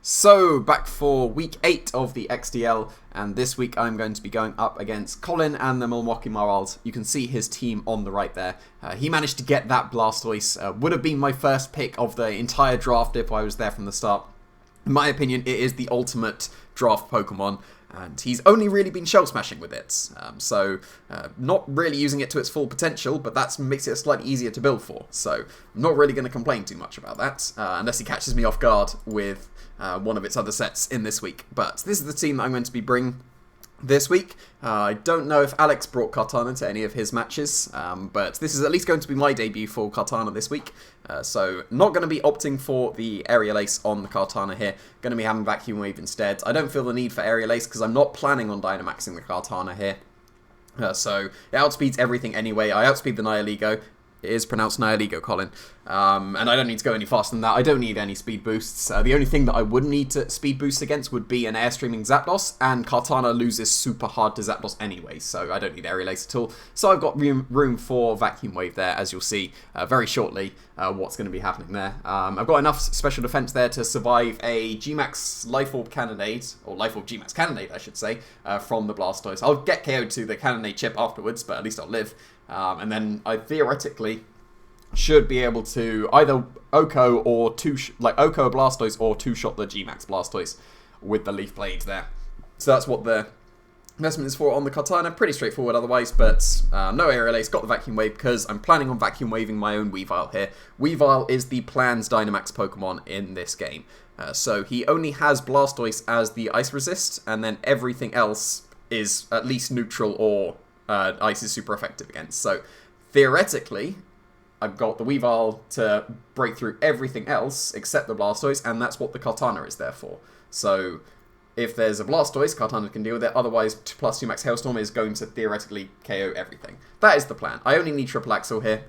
So, back for week 8 of the XDL, and this week I'm going to be going up against Collin and the Milwaukee Mawiles. You can see his team on the right there. He managed to get that Blastoise. Would have been my first pick of the entire draft if I was there from the start. In my opinion, it is the ultimate draft Pokemon, and he's only really been shell smashing with it. Not really using it to its full potential, but that makes it slightly easier to build for. So, I'm not really going to complain too much about that, unless he catches me off guard with one of its other sets in this week. But this is the team that I'm going to be bringing this week. I don't know if Alex brought Kartana to any of his matches, but this is at least going to be my debut for Kartana this week. So not going to be opting for the Aerial Ace on the Kartana here. Going to be having Vacuum Wave instead. I don't feel the need for Aerial Ace because I'm not planning on Dynamaxing the Kartana here. So it outspeeds everything anyway. I outspeed the Nihilego. It is pronounced Nihilego, Collin. And I don't need to go any faster than that. I don't need any speed boosts. The only thing that I would need to speed boost against would be an Airstreaming Zapdos, and Kartana loses super hard to Zapdos anyway, so I don't need Aerial Ace at all. So I've got room for Vacuum Wave there, as you'll see very shortly what's going to be happening there. I've got enough special defense there to survive a G-Max Life Orb Cannonade, or Life Orb G-Max Cannonade, I should say, from the Blastoise. I'll get KO'd to the Cannonade chip afterwards, but at least I'll live. And then I theoretically should be able to either Oko or Oko Blastoise or two-shot the G-Max Blastoise with the Leaf Blade there. So that's what the investment is for on the Kartana. Pretty straightforward otherwise, but no Aerial Ace, got the Vacuum Wave because I'm planning on Vacuum Waving my own Weavile here. Weavile is the planned Dynamax Pokemon in this game. So he only has Blastoise as the Ice Resist, and then everything else is at least neutral or Ice is super effective against. So theoretically, I've got the Weavile to break through everything else except the Blastoise, and that's what the Kartana is there for. So if there's a Blastoise, Kartana can deal with it. Otherwise, plus 2 Max Hailstorm is going to theoretically KO everything. That is the plan. I only need Triple Axle here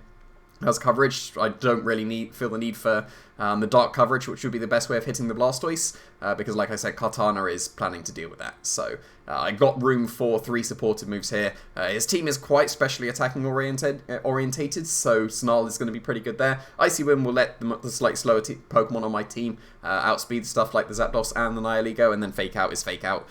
as coverage. I don't really feel the need for the Dark coverage, which would be the best way of hitting the Blastoise, because like I said, Kartana is planning to deal with that. So I got room for 3 supportive moves here. His team is quite specially attacking orientated, so Snarl is going to be pretty good there. Icy Wind will let the slightly slower Pokemon on my team outspeed stuff like the Zapdos and the Nihilego, and then Fake Out is Fake Out.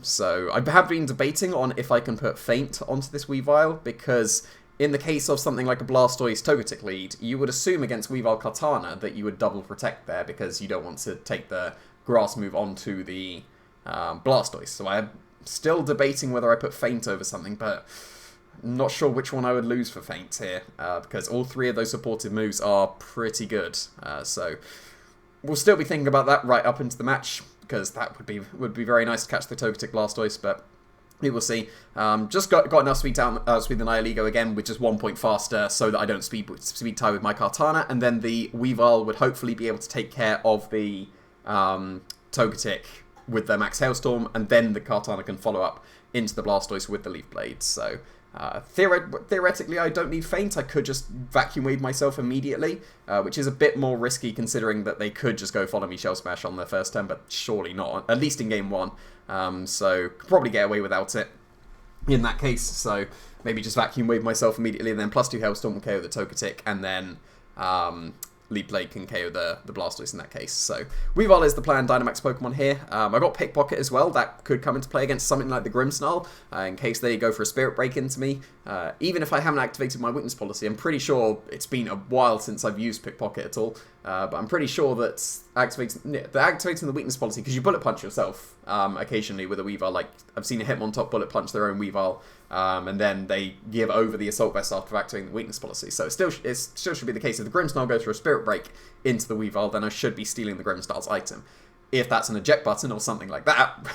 So I have been debating on if I can put Feint onto this Weavile, because in the case of something like a Blastoise Togetic lead, you would assume against Weavile Kartana that you would double protect there because you don't want to take the Grass move onto the Blastoise. So I'm still debating whether I put Feint over something, but I'm not sure which one I would lose for Feint here, because all 3 of those supportive moves are pretty good. So we'll still be thinking about that right up into the match, because that would be very nice to catch the Togetic Blastoise, but we will see. Just got enough speed down, speed the Nihilego again, with just 1 point faster, so that I don't speed tie with my Kartana, and then the Weavile would hopefully be able to take care of the Togetic with the Max Hailstorm, and then the Kartana can follow up into the Blastoise with the Leaf Blade. So theoretically, I don't need Feint. I could just Vacuum Wave myself immediately, which is a bit more risky considering that they could just go Follow Me Shell Smash on their first turn, but surely not, at least in game 1. So could probably get away without it in that case. So maybe just Vacuum Wave myself immediately, and then plus 2 Hailstorm will KO the Togetic, and then Leaf Blade can KO the Blastoise in that case. So Weavile is the planned Dynamax Pokemon here. I got Pickpocket as well. That could come into play against something like the Grimmsnarl, in case they go for a Spirit Break into me. Even if I haven't activated my weakness policy, I'm pretty sure it's been a while since I've used Pickpocket at all. But I'm pretty sure that activating the weakness policy, because you bullet punch yourself occasionally with a Weavile. Like I've seen a Hitmontop bullet punch their own Weavile, and then they give over the Assault Vest after activating the weakness policy. So it still should be the case. If the Grimmsnarl goes for a Spirit Break into the Weavile, then I should be stealing the Grimmsnarl's item. If that's an eject button or something like that,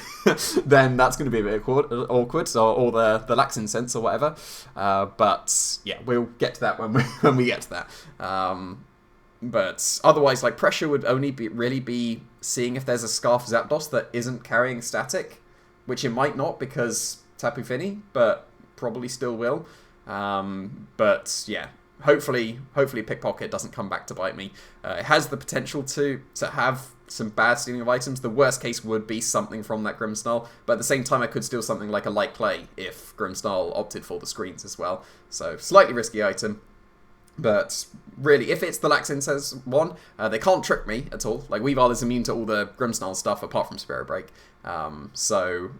then that's going to be a bit awkward, or the Lax Incense or whatever. But yeah, we'll get to that when we get to that. But otherwise, like, pressure would only really be seeing if there's a Scarf Zapdos that isn't carrying static, which it might not because Tapu Fini, but probably still will. But yeah, hopefully Pickpocket doesn't come back to bite me. It has the potential to have some bad stealing of items. The worst case would be something from that Grimmsnarl, but at the same time I could steal something like a Light Clay if Grimmsnarl opted for the screens as well. So slightly risky item. But really, if it's the Lax Incest one, they can't trick me at all. Like, Weavile is immune to all the Grimmsnarl stuff apart from Spirit Break. So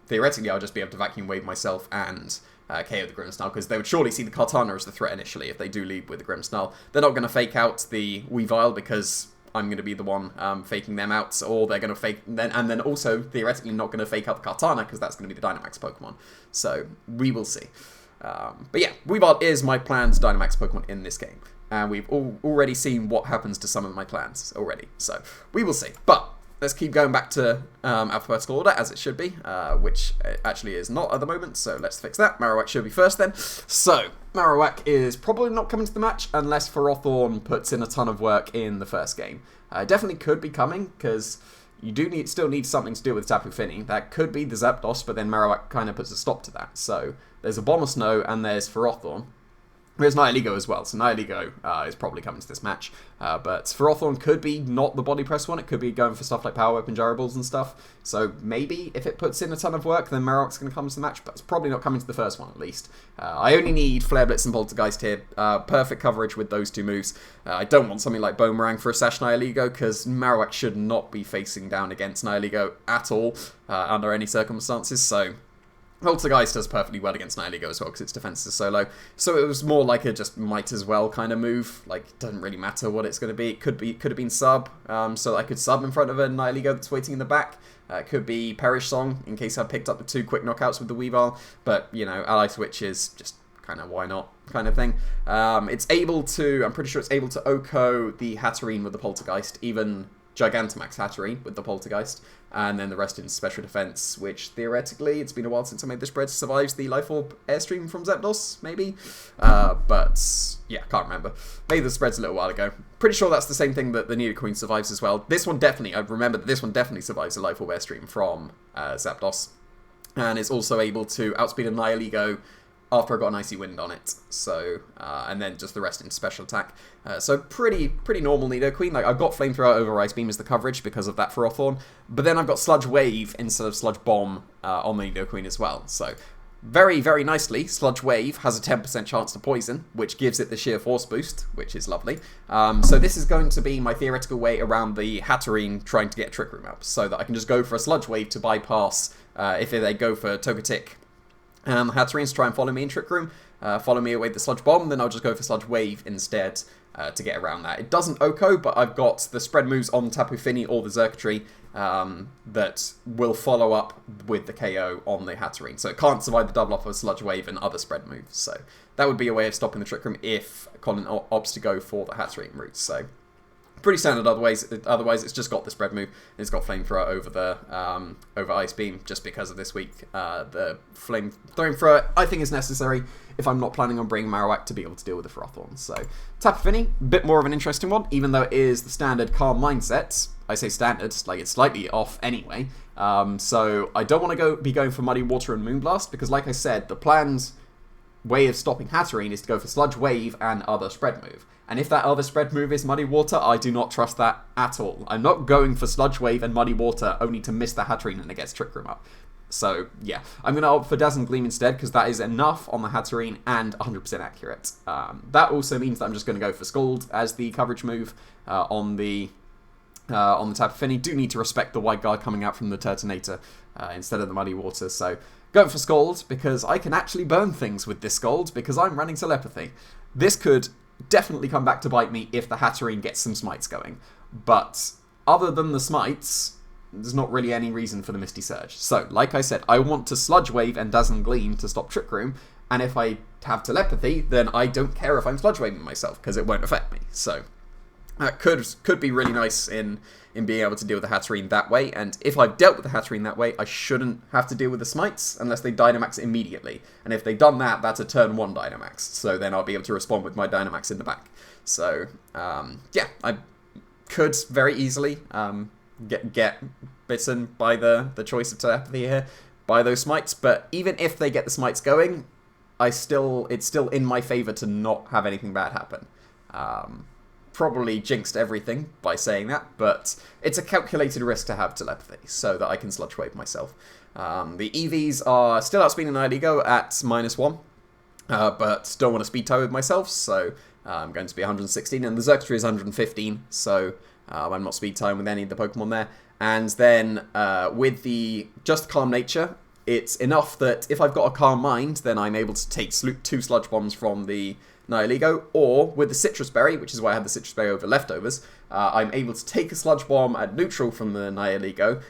theoretically, I'll just be able to Vacuum Wave myself and KO the Grimmsnarl, because they would surely see the Kartana as the threat initially if they do lead with the Grimmsnarl. They're not going to fake out the Weavile because I'm going to be the one faking them out, or they're going to fake and then also theoretically not going to fake out the Kartana because that's going to be the Dynamax Pokemon. So we will see. But yeah, Weavile is my planned Dynamax Pokemon in this game, and we've already seen what happens to some of my plans already. So we will see. But let's keep going back to alphabetical order, as it should be, which it actually is not at the moment, so let's fix that. Marowak should be first then. So, Marowak is probably not coming to the match unless Ferrothorn puts in a ton of work in the first game. Definitely could be coming, because you do still need something to do with Tapu Fini. That could be the Zapdos, but then Marowak kind of puts a stop to that. So, there's a Bomber Snow and there's Ferrothorn. There's Nihilego as well, so Nihilego is probably coming to this match. But Ferrothorn could be not the body press one, it could be going for stuff like Power Whip and Gyarables and stuff. So maybe if it puts in a ton of work, then Marowak's going to come to the match, but it's probably not coming to the first one at least. I only need Flare Blitz and Poltergeist here. Perfect coverage with those two moves. I don't want something like Boomerang for a Sash Nihilego, because Marowak should not be facing down against Nihilego at all under any circumstances, so Poltergeist does perfectly well against Nihilego as well because its defense is so low. So it was more like a just might as well kind of move. Like, it doesn't really matter what it's going to be. It could have been sub, so I could sub in front of a Nihilego that's waiting in the back. It could be Perish Song in case I picked up the 2 quick knockouts with the Weavile. But, you know, Ally Switch is just kind of why not kind of thing. It's able to, I'm pretty sure it's able to OHKO the Hatterene with the Poltergeist, even Gigantamax Hatterene with the Poltergeist, and then the rest in special defense, which theoretically, it's been a while since I made the spread, survives the Life Orb Airstream from Zapdos, maybe? But yeah, can't remember. Made the spreads a little while ago. Pretty sure that's the same thing that the Nidoqueen survives as well. This one definitely, I remember that this one definitely survives the Life Orb Airstream from Zapdos, and it's also able to outspeed a Nihilego after I got an Icy Wind on it, so, and then just the rest in special attack. So pretty normal Nidoqueen. Like, I've got Flamethrower over Ice Beam as the coverage because of that Ferrothorn, but then I've got Sludge Wave instead of Sludge Bomb on the Nidoqueen as well. So very, very nicely, Sludge Wave has a 10% chance to poison, which gives it the sheer force boost, which is lovely. So this is going to be my theoretical way around the Hatterene trying to get a Trick Room up, so that I can just go for a Sludge Wave to bypass if they go for Togetic. And the Hatterenes try and follow me in Trick Room, follow me away with the Sludge Bomb, then I'll just go for Sludge Wave instead to get around that. It doesn't OHKO, but I've got the spread moves on Tapu Fini or the Xurkitree that will follow up with the KO on the Hatterene. So it can't survive the double off of Sludge Wave and other spread moves. So that would be a way of stopping the Trick Room if Collin opts to go for the Hatterene route. So pretty standard otherwise it's just got the spread move. It's got Flamethrower over the over Ice Beam just because of this week. The Flamethrower I think is necessary if I'm not planning on bringing Marowak to be able to deal with the Ferrothorn. So Tapu Fini, a bit more of an interesting one, even though it is the standard Calm Mindset. I say standard, like it's slightly off anyway. So I don't want to be going for Muddy Water and Moonblast because, like I said, the planned way of stopping Hatterene is to go for Sludge Wave and other spread move. And if that other spread move is Muddy Water, I do not trust that at all. I'm not going for Sludge Wave and Muddy Water only to miss the Hatterene and it gets Trick Room up. So, yeah. I'm going to opt for Dazzling Gleam instead, because that is enough on the Hatterene and 100% accurate. That also means that I'm just going to go for Scald as the coverage move on the Tapu Fini. Do need to respect the White Guard coming out from the Turtonator instead of the Muddy Water, so going for Scald, because I can actually burn things with this Scald, because I'm running Telepathy. This could definitely come back to bite me if the Hatterene gets some smites going. But other than the smites, there's not really any reason for the Misty Surge. So, like I said, I want to Sludge Wave and Dazzling Gleam to stop Trick Room, and if I have Telepathy, then I don't care if I'm Sludge Waving myself, because it won't affect me. So that could be really nice in being able to deal with the Hatterene that way, and if I've dealt with the Hatterene that way, I shouldn't have to deal with the Smites unless they Dynamax immediately. And if they've done that, that's a turn 1 Dynamax, so then I'll be able to respond with my Dynamax in the back. So, yeah, I could very easily get bitten by the choice of Telepathy here, by those Smites, but even if they get the Smites going, it's still in my favour to not have anything bad happen. Probably jinxed everything by saying that, but it's a calculated risk to have Telepathy, so that I can Sludge Wave myself. The EVs are still outspeeding Nihilego at -1, but don't want to speed toe with myself, so going to be 116, and the Xerxtree is 115, so I'm not speed time with any of the Pokemon there. And then with the just Calm Nature, it's enough that if I've got a Calm Mind, then I'm able to take 2 Sludge Bombs from the Nihilego, or with the Citrus Berry, which is why I had the Citrus Berry over Leftovers, I'm able to take a Sludge Bomb at neutral from the Nihilego,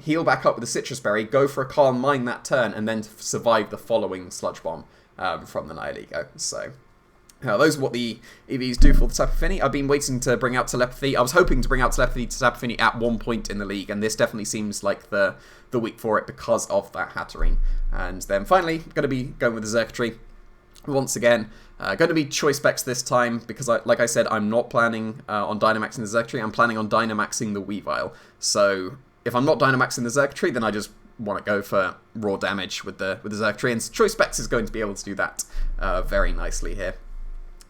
heal back up with the Citrus Berry, go for a Calm Mind that turn, and then survive the following Sludge Bomb from the Nihilego. So those are what the EVs do for the Tapu Fini. I've been waiting to bring out Telepathy. I was hoping to bring out Telepathy to Tapu Fini at one point in the league, and this definitely seems like the week for it because of that Hatterene. And then finally, going to be going with the Xerxtree. Once again, going to be choice specs this time because, like I said, I'm not planning on Dynamaxing the Xerxtree. I'm planning on Dynamaxing the Weavile. So if I'm not Dynamaxing the Xerxtree, then I just want to go for raw damage with the Xerxtree, and choice specs is going to be able to do that very nicely here.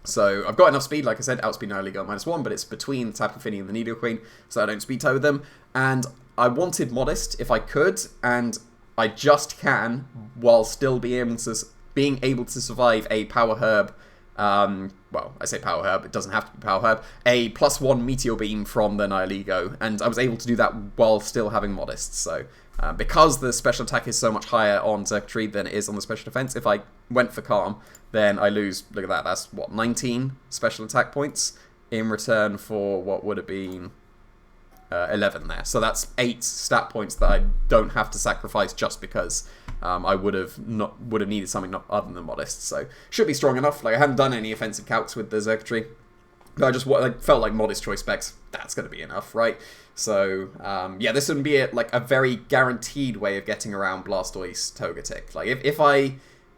So I've got enough speed, like I said, outspeed Nihilego at -1, but it's between Tapu Fini and the Nidoqueen, so I don't speed tie with them. And I wanted Modest if I could, and I just can, while still being able to survive a Power Herb. Well, I say Power Herb, it doesn't have to be Power Herb. A +1 Meteor Beam from the Nihilego, and I was able to do that while still having Modest. So because the special attack is so much higher on Xerxtree than it is on the special defense, if I went for Calm, then I lose, look at that, that's what, 19 special attack points in return for what would have been 11 there. So that's 8 stat points that I don't have to sacrifice just because I would have needed something other than Modest. So should be strong enough. Like, I haven't done any offensive calcs with the Xerxtree, but I felt like Modest choice specs, that's going to be enough, right? So yeah, this would be a very guaranteed way of getting around Blastoise Togetic. Like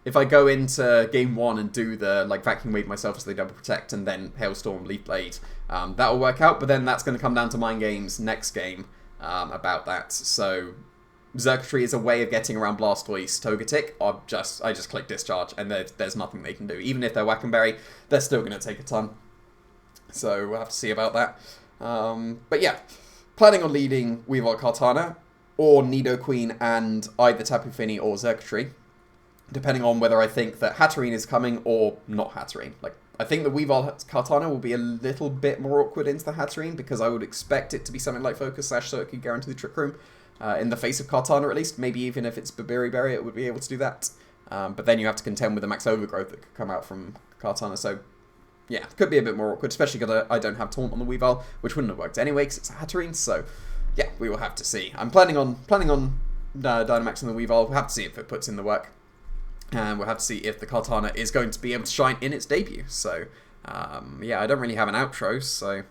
if I go into game 1 and do the Vacuum Wave myself as they double protect and then Hailstorm, Leaf Blade, that'll work out, but then that's going to come down to Mind Games next game about that. So Xerxtree is a way of getting around Blastoise Togetic. I just click Discharge and there's nothing they can do. Even if they're Wackenberry, they're still going to take a ton. So we'll have to see about that. But yeah, planning on leading Weavile Kartana or Nidoqueen and either Tapu Fini or Xerxtree, depending on whether I think that Hatterene is coming or not Hatterene. I think the Weavile Kartana will be a little bit more awkward into the Hatterene because I would expect it to be something like Focus Sash so it could guarantee the Trick Room. In the face of Kartana at least, maybe even if it's Babiri Berry it would be able to do that. But then you have to contend with the Max Overgrowth that could come out from Kartana, so yeah, could be a bit more awkward, especially because I don't have Taunt on the Weavile, which wouldn't have worked anyway because it's a Hatterene, so yeah, we will have to see. I'm planning on Dynamaxing the Weavile. We'll have to see if it puts in the work. And we'll have to see if the Kartana is going to be able to shine in its debut. So, yeah, I don't really have an outro, so